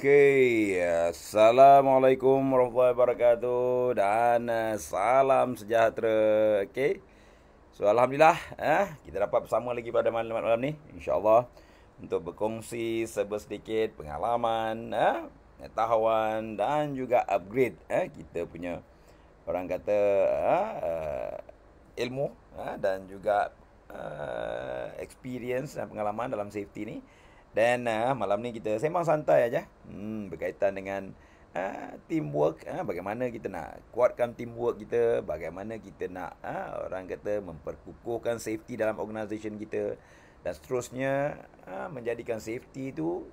Okey, Assalamualaikum warahmatullahi wabarakatuh dan salam sejahtera. Okey. So alhamdulillah kita dapat bersama lagi pada malam ni insya-Allah untuk berkongsi sedikit pengalaman, pengetahuan dan juga upgrade kita punya orang kata ilmu dan juga experience dan pengalaman dalam safety ni. Dan malam ni kita sembang santai aja. Berkaitan dengan teamwork, bagaimana kita nak kuatkan teamwork kita, bagaimana kita nak orang kata memperkukuhkan safety dalam organisasi kita dan seterusnya menjadikan safety itu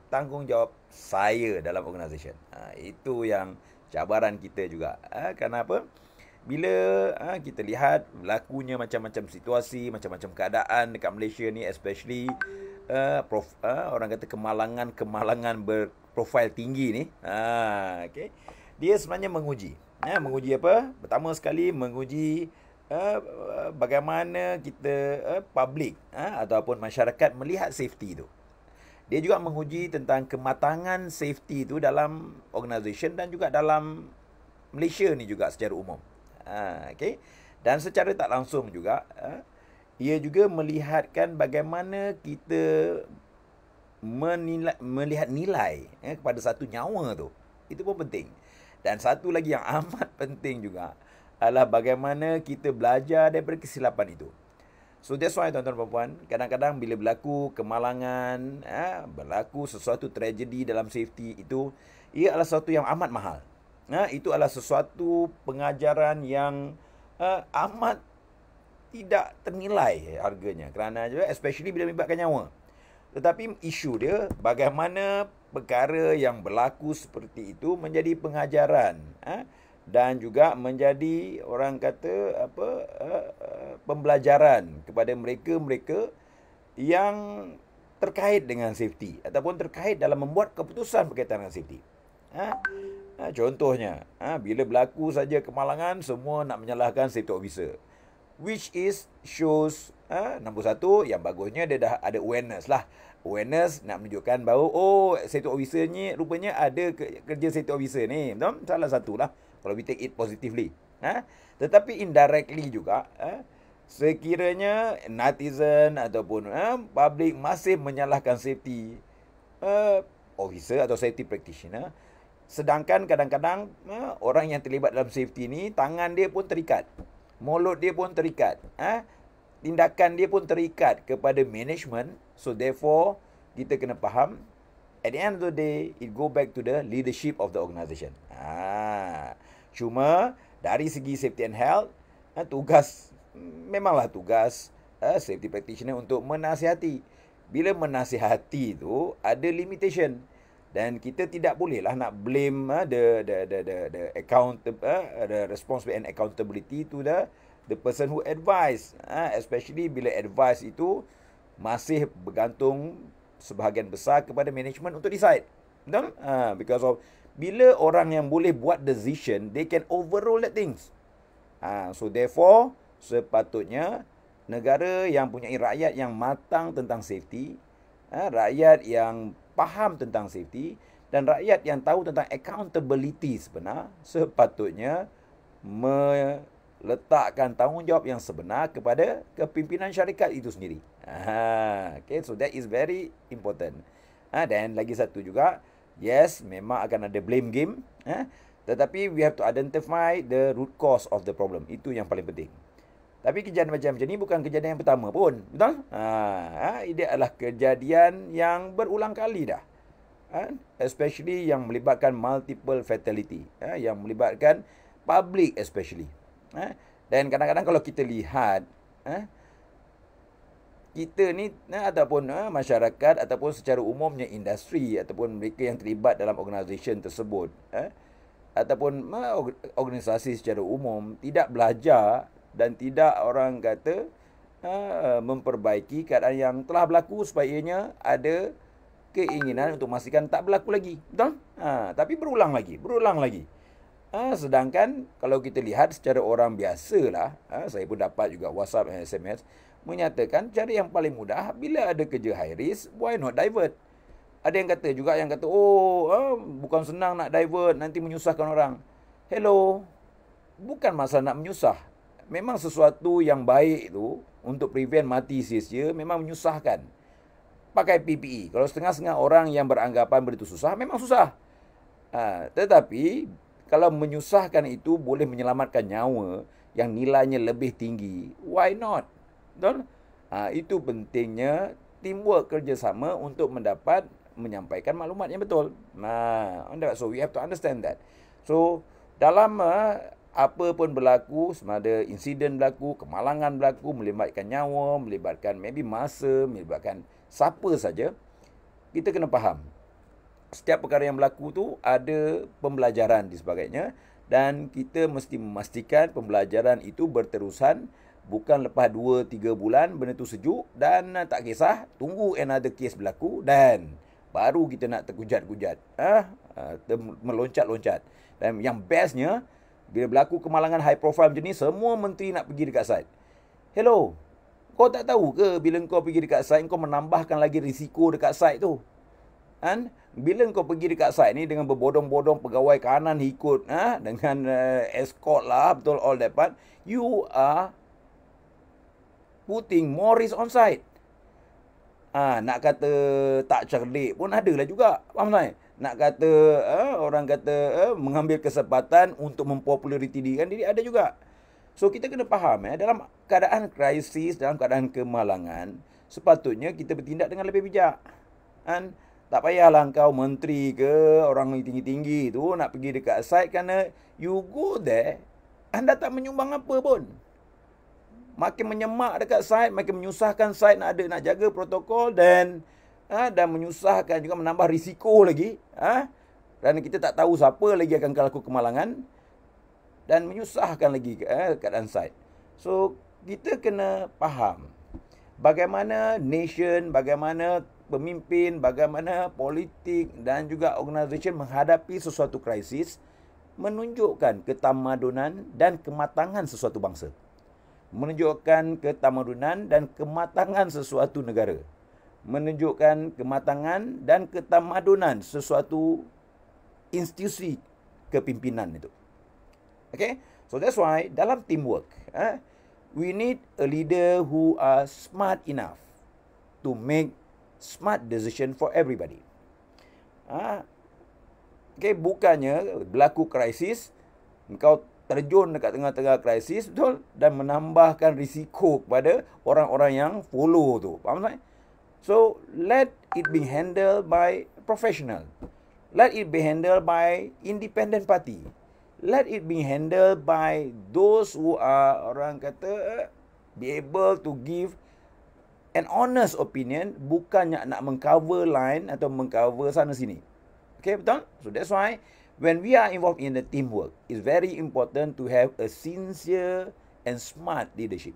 tanggungjawab saya dalam organisasi. Itu yang cabaran kita juga. Kenapa? Bila kita lihat berlakunya macam-macam situasi, macam-macam keadaan dekat Malaysia ni, especially orang kata kemalangan berprofil tinggi ni, okay, dia sebenarnya menguji. Menguji apa? Pertama sekali menguji bagaimana kita public ataupun masyarakat melihat safety tu. Dia juga menguji tentang kematangan safety tu dalam organisasi dan juga dalam Malaysia ni juga secara umum. Okay. Dan secara tak langsung juga ia juga melihatkan bagaimana kita melihat nilai kepada satu nyawa tu. Itu pun penting. Dan satu lagi yang amat penting juga adalah bagaimana kita belajar daripada kesilapan itu. So that's why tuan-tuan dan puan, kadang-kadang bila berlaku kemalangan, berlaku sesuatu tragedi dalam safety itu, ia adalah sesuatu yang amat mahal. Itu adalah sesuatu pengajaran yang amat tidak ternilai harganya, kerana juga especially bila melibatkan nyawa. Tetapi isu dia bagaimana perkara yang berlaku seperti itu menjadi pengajaran dan juga menjadi orang kata pembelajaran kepada mereka-mereka yang terkait dengan safety ataupun terkait dalam membuat keputusan berkaitan dengan safety. Contohnya, bila berlaku saja kemalangan, semua nak menyalahkan safety officer. Which is shows, nombor satu, yang bagusnya dia dah ada awareness lah. Awareness nak menunjukkan bahawa, safety officer ni rupanya ada kerja safety officer ni. Betul? Salah satu lah, kalau we take it positively. Tetapi indirectly juga, sekiranya netizen ataupun public masih menyalahkan safety officer atau safety practitioner, sedangkan kadang-kadang orang yang terlibat dalam safety ni, tangan dia pun terikat, mulut dia pun terikat, tindakan dia pun terikat kepada management. So therefore kita kena faham, at the end of the day it go back to the leadership of the organisation. Cuma dari segi safety and health, memanglah tugas safety practitioner untuk menasihati. Bila menasihati tu ada limitation. Dan kita tidak bolehlah nak blame the responsibility and accountability to the person who advise, especially bila advice itu masih bergantung sebahagian besar kepada management untuk decide. Betul? Because of bila orang yang boleh buat decision, they can overrule that things. So therefore sepatutnya negara yang punya rakyat yang matang tentang safety, rakyat yang faham tentang safety dan rakyat yang tahu tentang accountability sebenar, sepatutnya meletakkan tanggungjawab yang sebenar kepada kepimpinan syarikat itu sendiri. Okay, so that is very important. Dan lagi satu juga, yes, memang akan ada blame game, tetapi we have to identify the root cause of the problem. Itu yang paling penting. Tapi kejadian macam ni bukan kejadian yang pertama pun. Betul? Ini adalah kejadian yang berulang kali dah. Especially yang melibatkan multiple fatality. Yang melibatkan public especially. Dan kadang-kadang kalau kita lihat, kita ni ataupun masyarakat ataupun secara umumnya industri ataupun mereka yang terlibat dalam organisasi tersebut, ataupun organisasi secara umum tidak belajar dan tidak orang kata memperbaiki keadaan yang telah berlaku supaya ianya ada keinginan untuk memastikan tak berlaku lagi. Betul? Tapi berulang lagi. Sedangkan kalau kita lihat secara orang biasalah, saya pun dapat juga WhatsApp dan SMS menyatakan cara yang paling mudah bila ada kerja high risk, why not divert? Ada yang kata juga, yang kata, oh, bukan senang nak divert, nanti menyusahkan orang. Hello, bukan masalah nak menyusah. Memang sesuatu yang baik tu untuk prevent mati sia-sia memang menyusahkan. Pakai PPE. Kalau setengah-setengah orang yang beranggapan benda itu susah, memang susah. Tetapi kalau menyusahkan itu boleh menyelamatkan nyawa yang nilainya lebih tinggi, why not? Betul? Itu pentingnya teamwork, kerjasama untuk menyampaikan maklumat yang betul. So we have to understand that. So dalam apa pun berlaku, sama ada insiden berlaku, kemalangan berlaku, melibatkan nyawa, melibatkan maybe masa, melibatkan siapa saja, kita kena faham. Setiap perkara yang berlaku tu ada pembelajaran di sebagainya, dan kita mesti memastikan pembelajaran itu berterusan, bukan lepas 2-3 bulan benda tu sejuk dan tak kisah, tunggu another case berlaku dan baru kita nak terkujat-kujat, meloncat-loncat. Dan yang bestnya, bila berlaku kemalangan high profile macam ni, semua menteri nak pergi dekat site. Hello, kau tak tahu ke bila kau pergi dekat site, kau menambahkan lagi risiko dekat site tu? Kan? Bila kau pergi dekat site ni dengan berbodong-bodong pegawai kanan ikut, dengan escort lah, betul, all that part, you are putting more risk on site. Nak kata tak cerdik pun ada lah juga. Faham tak? Nak kata orang kata mengambil kesempatan untuk mempopulariti diri ada juga. So kita kena faham dalam keadaan krisis, dalam keadaan kemalangan, sepatutnya kita bertindak dengan lebih bijak. Kan? Tak payahlah kau menteri ke orang tinggi-tinggi tu nak pergi dekat site, kerana you go there, anda tak menyumbang apa pun. Makin menyemak dekat site, makin menyusahkan site nak jaga protokol, dan menyusahkan juga, menambah risiko lagi. Kerana kita tak tahu siapa lagi akan berlaku kemalangan, dan menyusahkan lagi keadaan site. So kita kena faham bagaimana nation, bagaimana pemimpin, bagaimana politik dan juga organisasi menghadapi sesuatu krisis, menunjukkan ketamadunan dan kematangan sesuatu bangsa. Menunjukkan ketamadunan dan kematangan sesuatu negara. Menunjukkan kematangan dan ketamadunan sesuatu institusi kepimpinan itu. Okay? So that's why dalam teamwork, we need a leader who are smart enough to make smart decision for everybody. Okay, bukannya berlaku krisis, engkau terjun dekat tengah-tengah krisis, betul, dan menambahkan risiko kepada orang-orang yang follow tu. Faham tak? So, let it be handled by professional. Let it be handled by independent party. Let it be handled by those who are, orang kata, be able to give an honest opinion, bukannya nak mengcover line atau mengcover sana sini. Okay, betul? So that's why when we are involved in the teamwork, it's very important to have a sincere and smart leadership.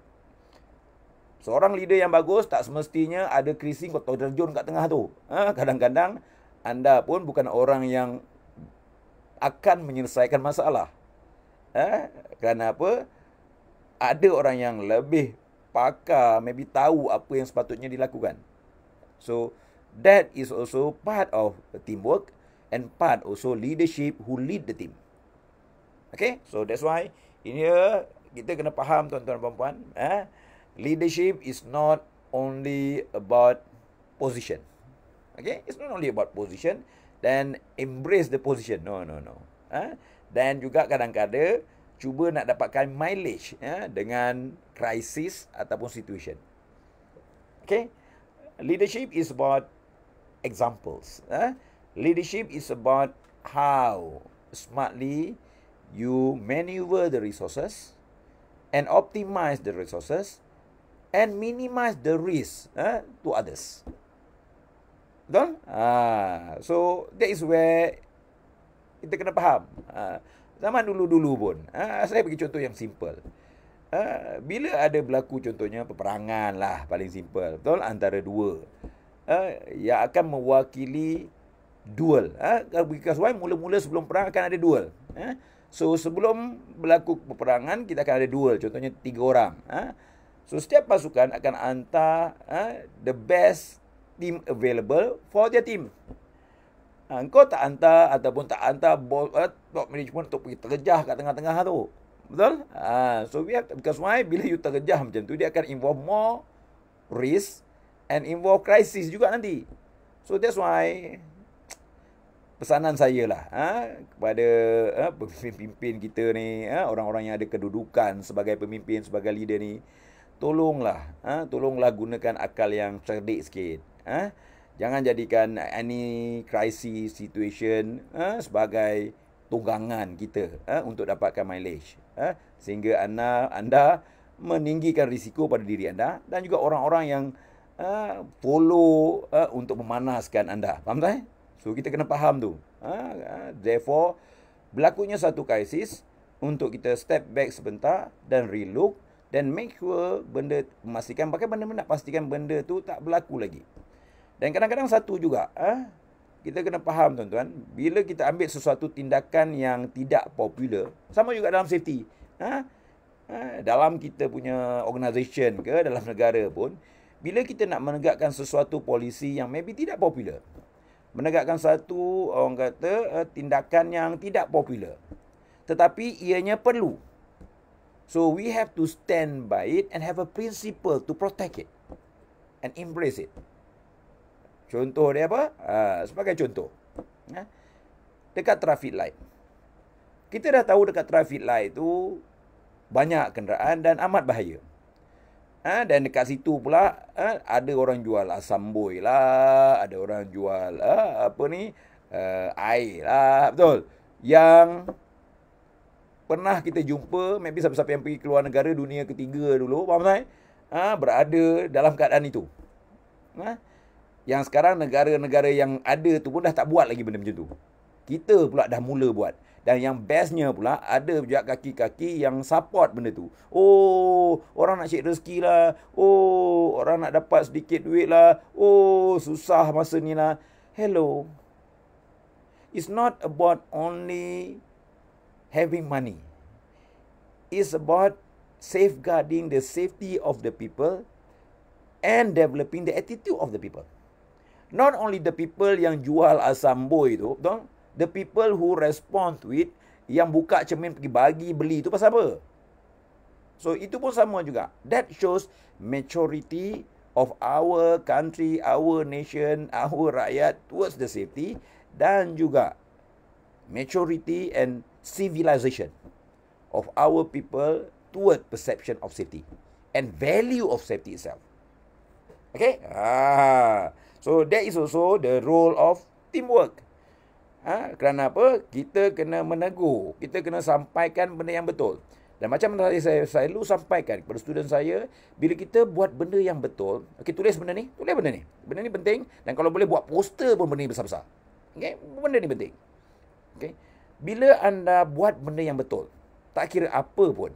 Seorang leader yang bagus tak semestinya ada krisis kau terjun kat tengah tu. Kadang-kadang anda pun bukan orang yang akan menyelesaikan masalah. Kerana apa? Ada orang yang lebih pakar, maybe tahu apa yang sepatutnya dilakukan. So that is also part of the teamwork, and part also leadership who lead the team. Okay, so that's why in here kita kena faham, tuan-tuan dan puan-puan, leadership is not only about position. Okay, it's not only about position, then embrace the position. No. Dan juga kadang-kadang cuba nak dapatkan mileage dengan krisis ataupun situation. Okay, leadership is about examples. Leadership is about how smartly you maneuver the resources and optimize the resources and minimize the risk to others. Betul? So that is where kita kena faham. Zaman dulu-dulu pun, saya bagi contoh yang simple. Bila ada berlaku contohnya peperangan lah, paling simple, betul, antara dua yang akan mewakili duel. Because why? Mula-mula sebelum perang akan ada duel. So sebelum berlaku peperangan, kita akan ada duel, contohnya 3 orang. So setiap pasukan akan hantar the best team available for their team. Kau tak hantar ataupun tak hantar top management untuk pergi terjah kat tengah-tengah tu. Betul? So we have to, because why? Bila you terjah macam tu, dia akan involve more risk and involve crisis juga nanti. So that's why pesanan saya lah kepada pemimpin kita ni, orang-orang yang ada kedudukan sebagai pemimpin, sebagai leader ni, tolonglah gunakan akal yang cerdik sikit. Jangan jadikan any crisis situation sebagai tunggangan kita untuk dapatkan mileage, sehingga anda meninggikan risiko pada diri anda dan juga orang-orang yang follow untuk memanaskan anda. Faham tak? So kita kena faham tu. Therefore, berlakunya satu krisis, untuk kita step back sebentar dan relook dan make sure memastikan bagaimana nak pastikan benda tu tak berlaku lagi. Dan kadang-kadang satu juga, kita kena faham tuan-tuan, bila kita ambil sesuatu tindakan yang tidak popular, sama juga dalam safety. Dalam kita punya organisation ke, dalam negara pun, bila kita nak menegakkan sesuatu polisi yang maybe tidak popular, menegakkan satu, orang kata, tindakan yang tidak popular, tetapi ianya perlu. So we have to stand by it and have a principle to protect it and embrace it. Contoh dia apa? Sebagai contoh, dekat traffic light. Kita dah tahu dekat traffic light tu banyak kenderaan dan amat bahaya. Dan dekat situ pula ada orang jual asam boy lah, ada orang jual air lah, betul. Yang pernah kita jumpa, maybe siapa-siapa yang pergi keluar negara dunia ketiga dulu, faham tak? Berada dalam keadaan itu. Yang sekarang negara-negara yang ada tu pun dah tak buat lagi benda macam tu. Kita pula dah mula buat. Dan yang bestnya pula, ada juga kaki-kaki yang support benda tu. Oh, orang nak cek rezeki lah. Oh, orang nak dapat sedikit duit lah. Oh, susah masa ni lah. Hello. It's not about only having money. It's about safeguarding the safety of the people and developing the attitude of the people. Not only the people yang jual asam boy tu, betul? The people who respond to it, yang buka cermin pergi bagi beli tu pasal apa? So itu pun sama juga. That shows maturity of our country, our nation, our rakyat towards the safety, dan juga maturity and civilization of our people toward perception of safety and value of safety itself. Okay? So that is also the role of teamwork. Kerana apa? Kita kena menegur, kita kena sampaikan benda yang betul. Dan macam mana saya selalu sampaikan kepada student saya, bila kita buat benda yang betul, okay, tulis benda ni. Benda ni penting, dan kalau boleh buat poster pun benda ni besar-besar. Okay? Benda ni penting. Okay? Bila anda buat benda yang betul, tak kira apa pun,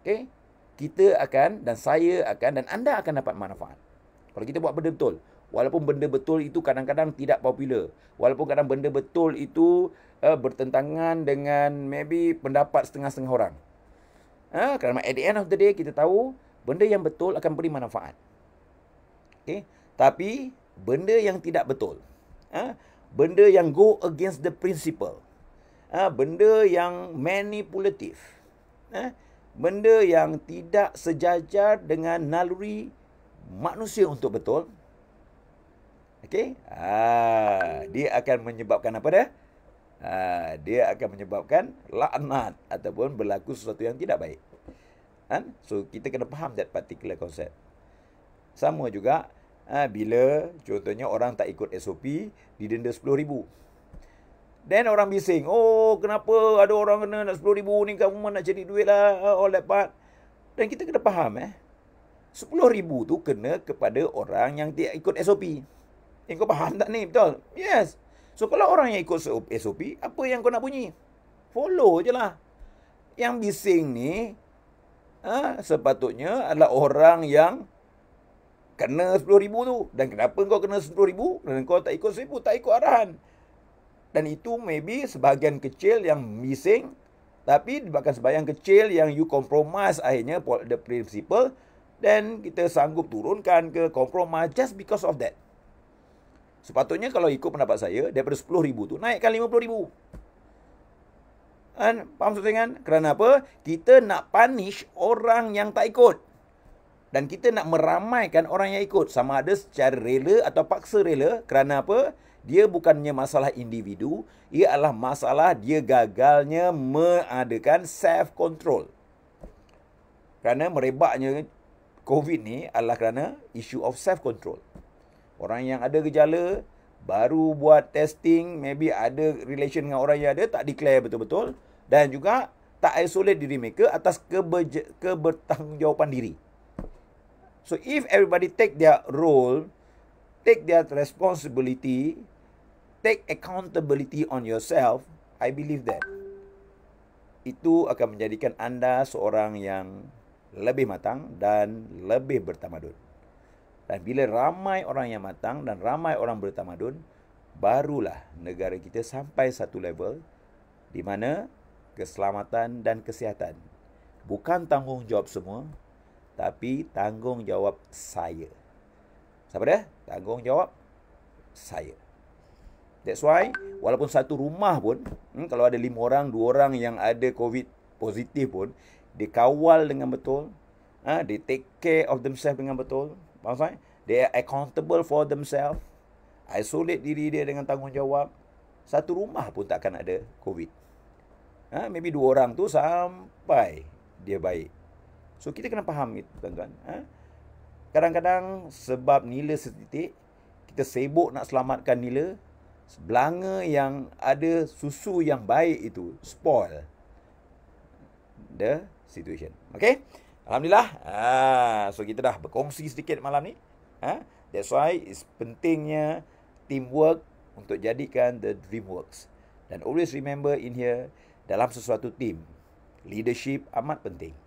okay, kita akan, dan saya akan, dan anda akan dapat manfaat. Kalau kita buat benda betul, walaupun benda betul itu kadang-kadang tidak popular, walaupun kadang benda betul itu bertentangan dengan maybe pendapat setengah-setengah orang. Kerana at the end of the day, kita tahu benda yang betul akan beri manfaat. Okay? Tapi benda yang tidak betul, benda yang go against the principle, benda yang manipulatif, benda yang tidak sejajar dengan naluri manusia untuk betul, okey, dia akan menyebabkan apa dah? Dia akan menyebabkan laknat ataupun berlaku sesuatu yang tidak baik. So kita kena faham that particular concept. Sama juga bila contohnya orang tak ikut SOP, didenda 10,000. Dan orang bising, oh kenapa ada orang kena nak 10,000 ni, government nak cari duit lah, all that part. Dan kita kena faham 10,000 tu kena kepada orang yang tidak ikut SOP. Kau faham tak ni? Betul? Yes. So kalau orang yang ikut SOP, apa yang kau nak bunyi? Follow je lah. Yang bising ni sepatutnya adalah orang yang kena 10,000 tu. Dan kenapa kau kena 10,000? Dan kau tak ikut 10,000, tak ikut arahan. Dan itu maybe sebahagian kecil yang bising, tapi bahkan sebahagian kecil yang you compromise akhirnya the principle, dan kita sanggup turunkan ke compromise just because of that. Sepatutnya kalau ikut pendapat saya, daripada 10,000 tu, naikkan 50,000. Kan? Faham maksud saya kan? Kerana apa? Kita nak punish orang yang tak ikut. Dan kita nak meramaikan orang yang ikut. Sama ada secara rela atau paksa rela. Kerana apa? Dia bukannya masalah individu. Ia adalah masalah dia gagalnya mengadakan self-control. Kerana merebaknya COVID ni adalah kerana issue of self-control. Orang yang ada gejala, baru buat testing, maybe ada relation dengan orang yang ada, tak declare betul-betul. Dan juga tak isolate diri mereka atas kebertanggungjawapan diri. So if everybody take their role, take their responsibility, take accountability on yourself, I believe that itu akan menjadikan anda seorang yang lebih matang dan lebih bertamadun. Dan bila ramai orang yang matang dan ramai orang bertamadun, barulah negara kita sampai satu level di mana keselamatan dan kesihatan bukan tanggungjawab semua, tapi tanggungjawab saya. Siapa dia? Tanggungjawab saya. That's why, walaupun satu rumah pun, kalau ada 5 orang, 2 orang yang ada COVID positif pun, dia kawal dengan betul, they take care of themselves dengan betul, maksudnya, they are accountable for themselves, isolate diri dia dengan tanggungjawab, satu rumah pun takkan ada COVID. Maybe 2 orang tu sampai dia baik. So, kita kena faham itu, tuan-tuan. Kadang-kadang sebab nila setitik, kita sibuk nak selamatkan nila, belanga yang ada susu yang baik itu spoil the situation. Okay? Alhamdulillah. So kita dah berkongsi sedikit malam ni. That's why it's pentingnya teamwork untuk jadikan the dream works. Dan always remember in here, dalam sesuatu team, leadership amat penting.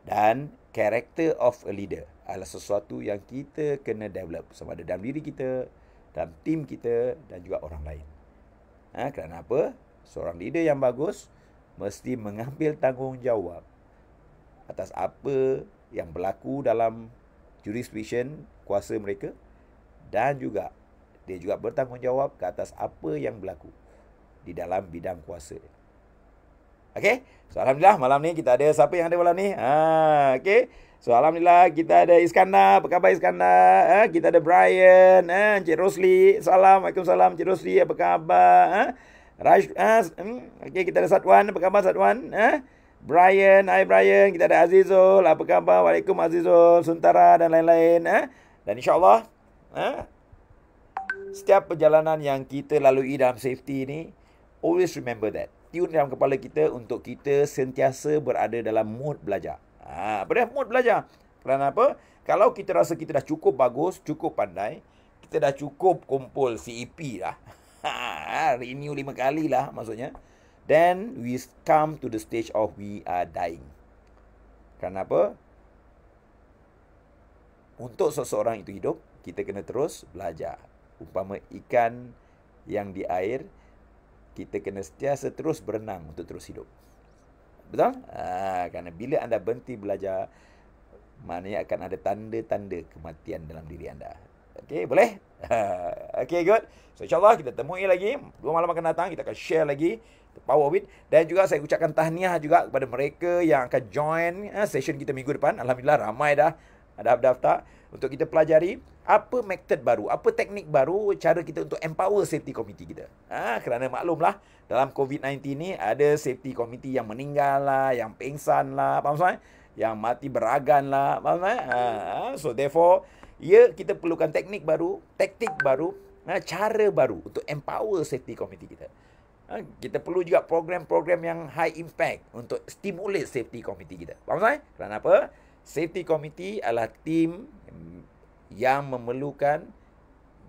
Dan character of a leader adalah sesuatu yang kita kena develop. Sama ada dalam diri kita, dalam tim kita dan juga orang lain. Kerana apa? Seorang leader yang bagus mesti mengambil tanggungjawab atas apa yang berlaku dalam jurisdiction kuasa mereka, dan juga dia juga bertanggungjawab ke atas apa yang berlaku di dalam bidang kuasa. Okey? So alhamdulillah malam ni kita ada siapa yang ada malam ni? Okey. So alhamdulillah kita ada Iskandar. Apa khabar Iskandar? Kita ada Brian, Encik Rosli. Waalaikumsalam Encik Rosli. Apa khabar? Okey, kita ada Satwan. Apa khabar Satwan? Brian, hai Brian. Kita ada Azizul. Apa khabar? Waalaikumsalam Azizul, Suntara dan lain-lain. Dan insya-Allah setiap perjalanan yang kita lalui dalam safety ni, always remember that. Tune dalam kepala kita untuk kita sentiasa berada dalam mood belajar. Apa dia? Mood belajar. Kerana apa? Kalau kita rasa kita dah cukup bagus, cukup pandai, kita dah cukup kumpul CEP lah, renew 5 kali lah maksudnya, then we come to the stage of we are dying. Kerana apa? Untuk seseorang itu hidup, kita kena terus belajar. Umpama ikan yang di air, kita kena sentiasa terus berenang untuk terus hidup. Betul? Kerana bila anda berhenti belajar, maknanya akan ada tanda-tanda kematian dalam diri anda. Okey, boleh? Okey, good. So, insyaAllah kita temui lagi. 2 malam akan datang, kita akan share lagi the power of it. Dan juga saya ucapkan tahniah juga kepada mereka yang akan join session kita minggu depan. Alhamdulillah, ramai dah ada daftar untuk kita pelajari apa metod baru, apa teknik baru, cara kita untuk empower safety committee kita. Kerana maklumlah, dalam COVID-19 ni ada safety committee yang meninggal lah, yang pengsan lah, faham tak? Yang mati beragan lah, faham tak? So therefore, kita perlukan teknik baru, taktik baru, cara baru untuk empower safety committee kita. Kita perlu juga program-program yang high impact untuk stimulate safety committee kita. Faham tak? Kerana apa? Safety committee adalah tim yang memerlukan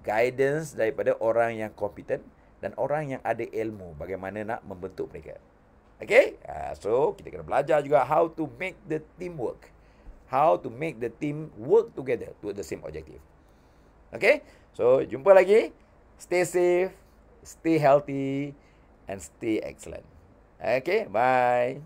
guidance daripada orang yang kompeten dan orang yang ada ilmu bagaimana nak membentuk mereka. Okay? So, kita kena belajar juga how to make the team work. How to make the team work together to the same objective. Okay? So, jumpa lagi. Stay safe, stay healthy, and stay excellent. Okay? Bye.